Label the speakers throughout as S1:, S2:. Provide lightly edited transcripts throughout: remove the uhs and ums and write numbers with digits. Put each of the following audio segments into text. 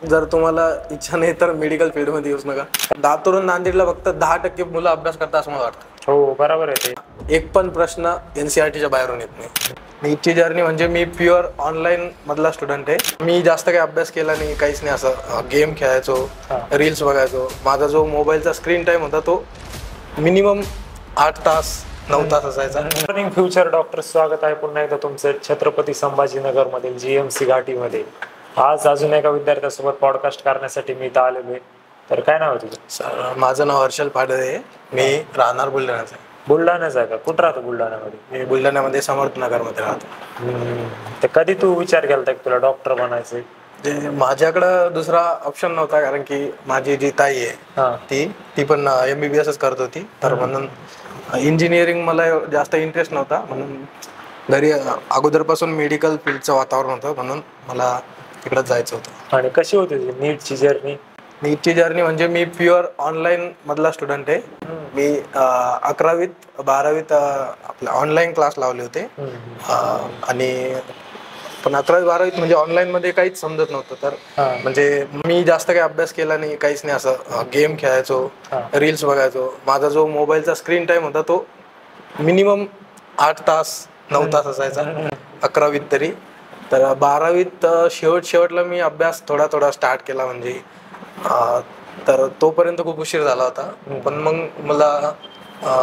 S1: जर तुम्हाला इच्छा नाही तर मेडिकल फील्डमध्ये येऊच नका. लातूरून नांदेडला फक्त 10% मुलं अभ्यास करतात असं मला वाटतं.
S2: हो बरोबर आहे ते.
S1: एक पण प्रश्न NCERTच्या बाहेरून येत नाही. नीटची जर्नी म्हणजे मी प्युअर ऑनलाईन मधला स्टुडंट आहे. मी जास्त काही अभ्यास केला नाही, काहीच नाही. असं गेम खेळायचो, रील्स बघायचो. माझा जो मोबाईलचा स्क्रीन टाइम होता तो मिनिमम 8 तास 9 तास असायचा.
S2: मॉर्निंग फ्युचर डॉक्टर, स्वागत आहे पुन्हा एकदा तुमचं छत्रपती संभाजीनगर मधील GMC घाटीमध्ये. आज अजून एका विद्यार्थ्यासोबत पॉडकास्ट करण्यासाठी मी इथं आलेलो आहे. तर काय नाव आहे तुझं?
S1: माझं नाव हर्षल पाडळे आहे. मी राहणार बुलढाण्याचं आहे.
S2: बुलढाण्याचा आहे का? कुठं राहतो बुलढाण्यामध्ये?
S1: मी बुलढाण्यामध्ये समर्थ नगरमध्ये राहतो.
S2: तर कधी तू विचार केला की तुला डॉक्टर बनायचं?
S1: माझ्याकडं दुसरा ऑप्शन नव्हता, कारण की माझी जी ताई आहे ती पण MBBS करत होती. तर म्हणून इंजिनिअरिंग मला जास्त इंटरेस्ट नव्हता. म्हणून घरी अगोदरपासून मेडिकल फील्डचं वातावरण होतं, म्हणून मला तिकडं जायचं होतं.
S2: आणि कशी होती नीटची जर्नी?
S1: नीटची जर्नी म्हणजे मी प्युअर ऑनलाईन मधला स्टुडंट आहे. मी 11वीत 12वीत आपले ऑनलाईन क्लास लावले होते. आणि पण 11वी 12वीत म्हणजे ऑनलाईन मध्ये काहीच समजत नव्हतं. तर म्हणजे मी जास्त काही अभ्यास केला नाही, काहीच नाही. असं गेम खेळायचो, रील्स बघायचो. माझा जो मोबाईलचा स्क्रीन टाइम होता तो मिनिमम 8 तास 9 तास असायचा 11वीत तरी. तर 12वीत शेवटला मी अभ्यास थोडा स्टार्ट केला. म्हणजे तर तोपर्यंत खूप उशीर झाला होता. पण मग मला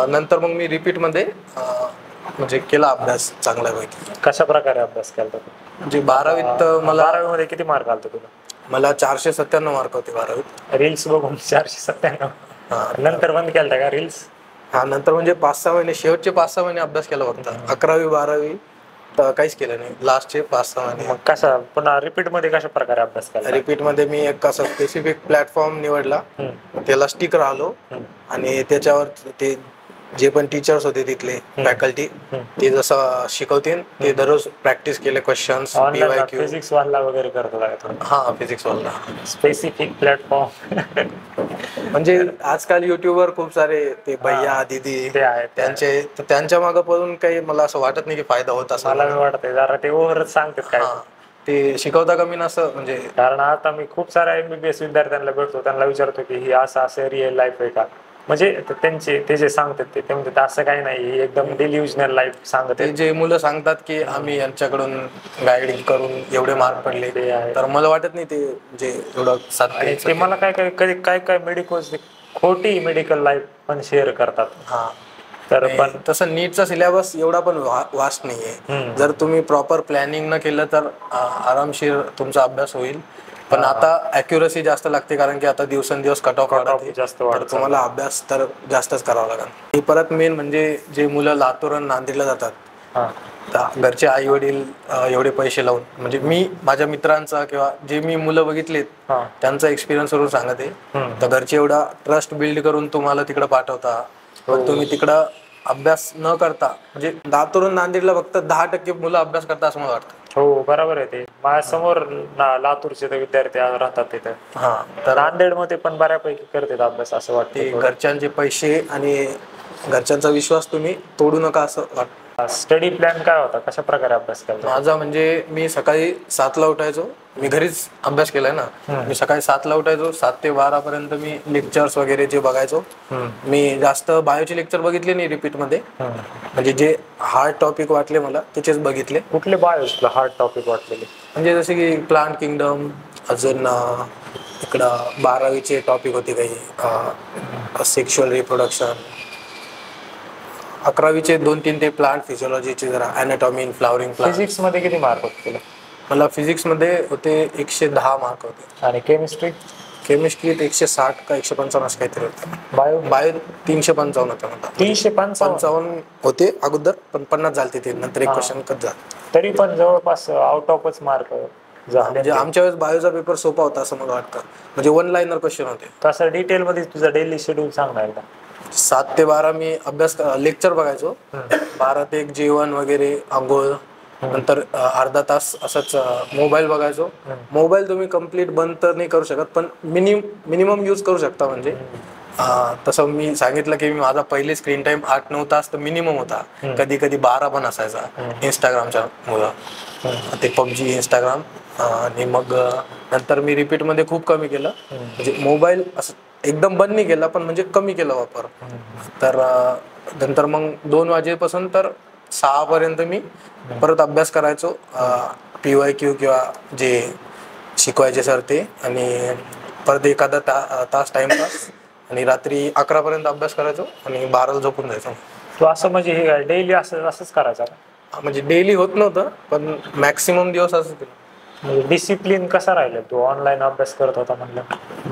S1: नंतर मग मी रिपीटमध्ये म्हणजे केला अभ्यास चांगल्यापैकी.
S2: कशा प्रकारे अभ्यास केला?
S1: म्हणजे 12वीत मला
S2: 12वी मध्ये किती मार्क आलते तुला?
S1: मला 497 मार्क होते 12वीत.
S2: रील्स बघून 497? नंतर बंद केलता का रील्स?
S1: नंतर म्हणजे 5-6 महिने, शेवटचे 5-6 महिने अभ्यास केला फक्त. 11वी 12वी तर काहीच केलं नाही, लास्टचे 5-6 महिने.
S2: मग कसा पुन्हा रिपीट मध्ये कशा प्रकारे अभ्यास केला?
S1: रिपीट मध्ये मी एक असं स्पेसिफिक प्लॅटफॉर्म निवडला, त्याला स्टिक राहिलो. आणि त्याच्यावर ते जे पण टीचर्स होते तिथले फॅकल्टी, ते जसं शिकवतील ते दररोज प्रॅक्टिस केले. क्वेश्चन्स,
S2: फिजिक्स वाला वगैरे करतो का?
S1: फिजिक्स वाला
S2: स्पेसिफिक प्लॅटफॉर्म.
S1: म्हणजे आजकाल युट्यूबवर खूप सारे ते भैया दीदी त्यांच्या मागं पळून काही मला असं वाटत नाही की फायदा होत असं.
S2: मला वाटतंय जरा ते ओव्हरच सांगतात काय
S1: ते शिकवता का मी नसं. म्हणजे
S2: कारण आता मी खूप साऱ्या MBBS विद्यार्थ्यांना भेटतो, त्यांना विचारतो की ही असं रिअल लाईफ आहे का? म्हणजे ते जे सांगतात ते म्हणतात असं काही नाही, एकदम डिल्युजनल लाईफ सांगत.
S1: जे मुलं सांगतात की आम्ही यांच्याकडून गाईडिंग करून एवढे मार्क पडले, तर मला वाटत नाही ते म्हणजे एवढं साध्य.
S2: ते मला काय मेडिकल खोटी मेडिकल लाईफ पण शेअर करतात.
S1: तर पण तसं नीटचा सिलेबस एवढा पण वास्ट नाहीये. जर तुम्ही प्रॉपर प्लॅनिंग न केलं तर आरामशीर तुमचा अभ्यास होईल. पण आता अॅक्युरसी जास्त लागते, कारण की आता दिवसेंदिवस कट ऑफ
S2: जास्त
S1: वाढत. तुम्हाला अभ्यास तर जास्तच करावा लागेल. परत मेन म्हणजे जे मुलं लातूर आणि नांदेडला जातात, घरचे आई वडील एवढे पैसे लावून, म्हणजे मी माझ्या मित्रांचा किंवा जे मी मुलं बघितलेत त्यांचा एक्सपिरियन्स वरून सांगत आहे. तर घरचे एवढा ट्रस्ट बिल्ड करून तुम्हाला तिकडं पाठवता, पण तुम्ही तिकडं अभ्यास न करता, म्हणजे लातूरून नांदेडला फक्त 10% मुलं अभ्यास करतात असं मला वाटतं.
S2: हो बरोबर आहे. ते माझ्यासमोर लातूरचे विद्यार्थी राहतात तिथे. तर नांदेडमध्ये पण बऱ्यापैकी करतात अभ्यास असं वाटतं.
S1: घरच्यांचे पैसे आणि घरच्यांचा विश्वास तुम्ही तोडू नका असं वाटतं.
S2: स्टडी प्लॅन काय होता? कशा प्रकारे अभ्यास केला
S1: माझा? म्हणजे मी सकाळी 7ला उठायचो. मी घरीच अभ्यास केलाय ना. मी सकाळी 7ला उठायचो. 7 ते 12 पर्यंत मी लेक्चर्स वगैरे जे बघायचो. मी जास्त बायोचे लेक्चर बघितले नाही रिपीट मध्ये. म्हणजे जे हार्ड टॉपिक वाटले मला त्याचेच बघितले.
S2: कुठले बायोचे हार्ड टॉपिक वाटलेले?
S1: म्हणजे जसे की प्लांट किंगडम, अजून इकडं 12वीचे टॉपिक होते काही सेक्शुअल रिप्रोडक्शन. 11वीचे 2-3 ते प्लांट फिजिओलॉजीचे, जरा anatomy in flowering plant.
S2: Physics मध्ये किती मार्क होते?
S1: मला फिजिक्स मध्ये होते 110 मार्क होते.
S2: आणि केमिस्ट्रीत
S1: 160 का 155 काहीतरी होते. बायो 355 होते मला. 355 होते अगोदर, पण 50 झाले ते नंतर एक क्वेश्चन कट झाला.
S2: तरी पण जवळपास आउट ऑफच मार्क.
S1: म्हणजे आमच्या वेळेस बायोचा पेपर सोपा होता असं मला वाटतं. म्हणजे 1 लाईनर क्वेश्चन होते.
S2: तसं डिटेल मध्ये तुझा डेली शेड्यूल सांग ना एकदा.
S1: 7 ते 12 मी अभ्यास लेक्चर बघायचो. 12 ते 1 जेवण वगैरे, आंघोळ, नंतर अर्धा तास असंच मोबाईल बघायचो. मोबाईल तुम्ही कम्प्लीट बंद तर नाही करू शकत, पण मिनिमम यूज करू शकता. म्हणजे तसं मी सांगितलं की माझा पहिले स्क्रीन टाइम 8-9 तास तर मिनिमम होता. कधी 12 पण असायचा. इंस्टाग्रामच्या मुलं ते PUBG, इंस्टाग्राम आणि मग नंतर मी रिपीटमध्ये खूप कमी केलं. म्हणजे मोबाईल असं एकदम बंद नाही केला, पण म्हणजे कमी केला वापर. तर नंतर मग 2 वाजेपासून तर 6 पर्यंत मी परत अभ्यास करायचो. PYQ किंवा जे शिकवायचे सर ते, आणि परत एखादा तास टाइमपास, आणि रात्री 11 पर्यंत अभ्यास करायचो आणि 12ला झोपून जायचो.
S2: तो असं म्हणजे हे डेली असंच करायचं का?
S1: म्हणजे डेली होत नव्हतं, पण मॅक्सिमम दिवस असं केलं.
S2: म्हणजे डिसिप्लिन कसा राहिला? तू ऑनलाईन अभ्यास करत होता म्हणलं.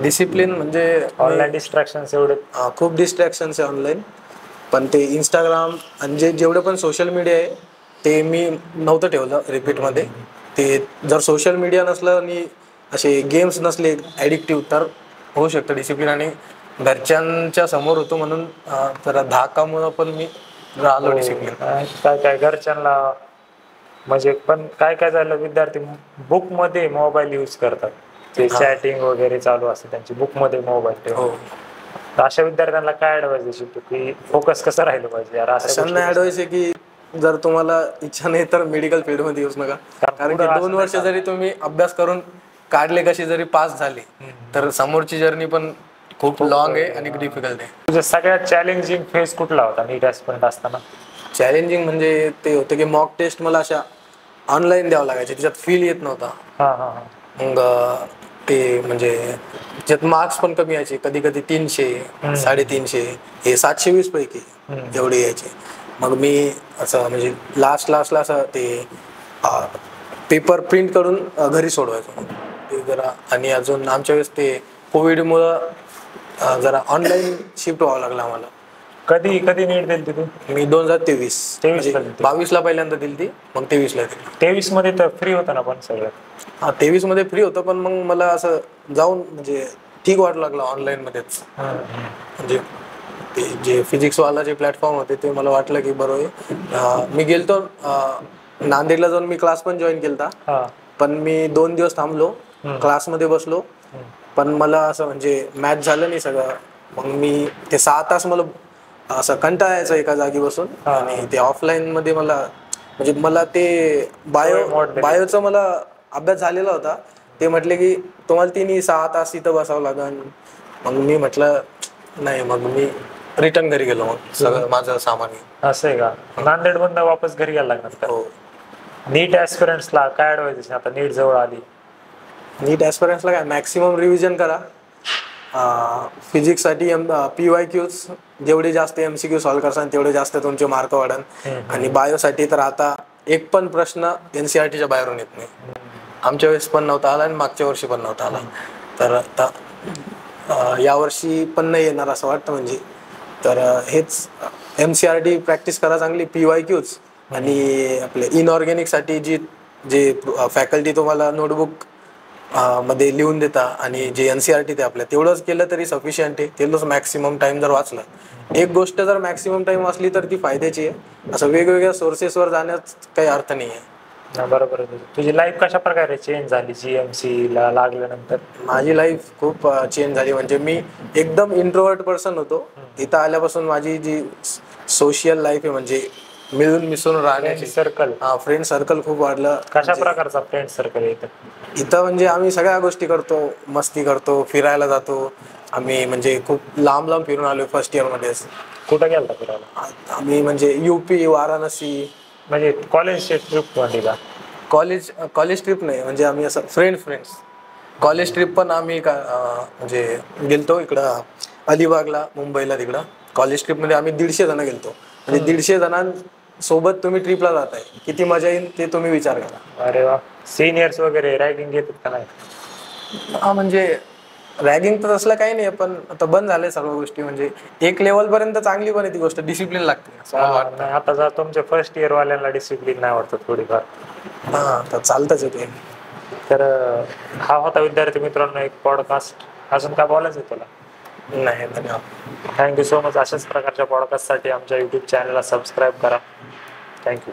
S1: डिसिप्लिन म्हणजे
S2: ऑनलाईन डिस्ट्रॅक्शन्स एवढे.
S1: खूप डिस्ट्रॅक्शन्स आहे ऑनलाईन. पण ते इंस्टाग्राम आणि जेवढं पण सोशल मीडिया आहे ते मी नव्हतं ठेवलं रिपीटमध्ये. ते जर सोशल मीडिया नसलं आणि असे गेम्स नसले ॲडिक्टिव्ह, तर होऊ शकतं डिसिप्लिन. आणि घरच्यांच्या समोर होतो म्हणून जरा धाकामुळं पण मी राहिलो डिसिप्लिन.
S2: काय काय घरच्यांना म्हणजे, पण काय काय झालं, विद्यार्थी बुक मध्ये मोबाईल यूज करतात, ते चॅटिंग वगैरे चालू असते त्यांची, बुक मध्ये मोबाईल ठेवून. अशा विद्यार्थ्यांना काय ऍडवाइस देशील तू, की फोकस कसं राहिलं पाहिजे यार?
S1: अशांना ऍडवाइस आहे की जर तुम्हाला इच्छा नाही तर मेडिकल फील्ड मध्ये येऊच नका. कारण की 2 वर्ष जरी तुम्ही अभ्यास करून काढले, कशी जरी पास झाले, तर समोरची जर्नी पण खूप लॉंग आहे आणि डिफिकल्ट आहे.
S2: तुझा सगळ्यात चॅलेंजिंग फेज कुठला होता नीट ॲस्पिरंट असताना?
S1: चॅलेंजिंग म्हणजे ते होतं की मॉक टेस्ट मला अशा ऑनलाईन द्यावं लागायचे, त्याच्यात फील येत नव्हता. मग ते म्हणजे त्याच्यात मार्क्स पण कमी यायचे, कधी कधी 300, 350, हे 720 पैकी एवढे यायचे. मग मी असं म्हणजे लास्टला असं ते पेपर प्रिंट करून घरी सोडवायचो ते जरा. आणि अजून आमच्या वेळेस ते कोविडमुळं जरा ऑनलाईन शिफ्ट व्हावं लागलं आम्हाला.
S2: कधी कधी नीट दिली तू?
S1: मी 2023 22ला पहिल्यांदा दिली ती, मग 23ला दिली.
S2: 23 मध्ये तर फ्री होतं ना पण सगळं?
S1: 23 मध्ये फ्री होतं, पण मग मला असं जाऊन म्हणजे ठीक वाटू लागलं ऑनलाईन मध्येच. म्हणजे ते जे फिजिक्सवाला जे प्लॅटफॉर्म होते ते मला वाटलं की बरोबर आहे. मी गेलतो नांदेडला जाऊन मी क्लास पण जॉईन केलता, पण मी 2 दिवस थांबलो, क्लासमध्ये बसलो, पण मला असं म्हणजे मॅच झालं नाही सगळं. मग मी ते 6 तास मला असं कंटाळा यायचं एका जागी बसून. आणि ते ऑफलाईन मध्ये मला ते बायोचा मला अभ्यास झालेला होता. ते म्हटले की तुम्हाला 6 तास इथं बसावं लागेल. मग मी म्हटलं नाही, मग मी रिटर्न घरी गेलो. मग सगळं माझं सामान.
S2: असं आहे का? नांदेड मधून वापस घरी गेला लागणार?
S1: हो.
S2: नीट ॲस्पिरंट्सला काय ऍडवाइस? आता नीट जवळ आली,
S1: नीट ॲस्पिरंट्सला काय मॅक्सिमम रिव्हिजन करा. फिजिक्ससाठी PYQs जेवढे जास्त MCQ सॉल्व्ह करसान तेवढे जास्त तुमचे मार्क वाढन. आणि बायोसाठी तर आता एक पण प्रश्न NCERTच्या बाहेरून येत नाही. आमच्या वेळेस पण नव्हता आला आणि मागच्या वर्षी पण नव्हता आला. तर आता यावर्षी पण नाही येणार असं वाटतं. म्हणजे तर हेच NCERT प्रॅक्टिस करा चांगली, PYQs. आणि आपले इनऑर्गॅनिकसाठी जे फॅकल्टी तुम्हाला नोटबुक मध्ये लिहून देता, आणि जे NCERT ते आपल्या तेवढंच केलं तरी सफिशियंट आहे. तेवढंच मॅक्सिमम टाइम जर वाचलं, एक गोष्ट जर मॅक्सिमम टाइम वाचली तर ती फायद्याची आहे. असं वेगवेगळ्या सोर्सेसवर जाण्यात काही अर्थ नाही आहे.
S2: बरोबर. तुझी लाईफ कशा प्रकारे चेंज झाली GMC ला लागल्यानंतर?
S1: माझी लाईफ खूप चेंज झाली. म्हणजे मी एकदम इंट्रोवर्ट पर्सन होतो. इथं आल्यापासून माझी जी सोशल लाईफ आहे, म्हणजे मिळून मिसळून राहण्याची
S2: सर्कल,
S1: फ्रेंड सर्कल खूप वाढलं.
S2: कशा प्रकारचा फ्रेंड सर्कल आहे
S1: इथं? म्हणजे आम्ही सगळ्या गोष्टी करतो, मस्ती करतो, फिरायला जातो आम्ही. म्हणजे खूप लांब लांब फिरून आलो फर्स्ट इयर मध्येच.
S2: कुठं गेलता फिरायला?
S1: आम्ही म्हणजे UP, वाराणसी.
S2: म्हणजे कॉलेज ट्रिप मध्ये का?
S1: कॉलेज ट्रिप नाही, म्हणजे आम्ही असं फ्रेंड्स. कॉलेज ट्रिप पण आम्ही म्हणजे गेलतो इकडं अलिबागला, मुंबईला. तिकडं कॉलेज ट्रिपमध्ये आम्ही 150 जण गेलतो. म्हणजे 150 जणांसोबत तुम्ही ट्रिपला जाताय, किती मजा येईल ते तुम्ही विचार करा.
S2: अरे वा. सिनियर्स वगैरे रॅगिंग घेतात का नाही?
S1: म्हणजे रॅगिंग तर असलं काही नाही, पण आता बंद झालंय सर्व गोष्टी. म्हणजे एक लेवल पर्यंत चांगली, पण ती गोष्ट डिसिप्लिन लागते.
S2: आता जर तुमच्या फर्स्ट इयर वाल्यांना डिसिप्लिन नाही वाटत थोडीफार?
S1: तर चालतच येते.
S2: तर हा होता विद्यार्थी मित्रांनो एक पॉडकास्ट. अजून काय बोलायचं तुला?
S1: नाही, धन्यवाद.
S2: Thank you so much. अशाच प्रकारच्या पॉडकास्टसाठी आमच्या YouTube चॅनलला सबस्क्राईब करा. थँक्यू.